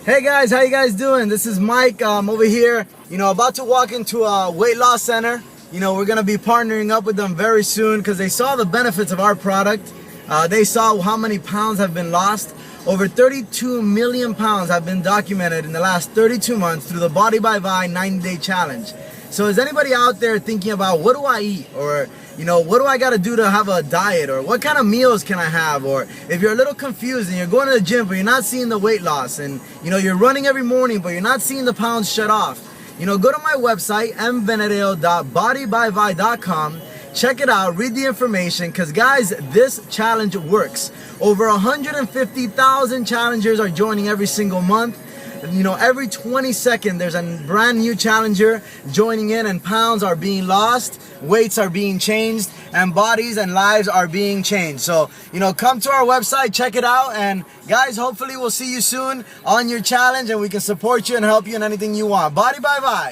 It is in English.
Hey guys, how you guys doing? This is Mike. Over here, about to walk into a weight loss center. We're gonna be partnering up with them very soon because they saw the benefits of our product. They saw how many pounds have been lost. Over 32 million pounds have been documented in the last 32 months through the Body by Vi 90-day challenge. So is anybody out there thinking about what do I eat, or what do I got to do to have a diet, or what kind of meals can I have? Or if you're a little confused and you're going to the gym but you're not seeing the weight loss, and you're running every morning but you're not seeing the pounds shut off, go to my website mvenedale.bodybyvi.com. check it out, read the information, because guys, this challenge works. Over 150,000 challengers are joining every single month. Every 20 seconds there's a brand new challenger joining in, and pounds are being lost, weights are being changed, and bodies and lives are being changed. So, come to our website, check it out, and guys, hopefully we'll see you soon on your challenge and we can support you and help you in anything you want. Body by Vi.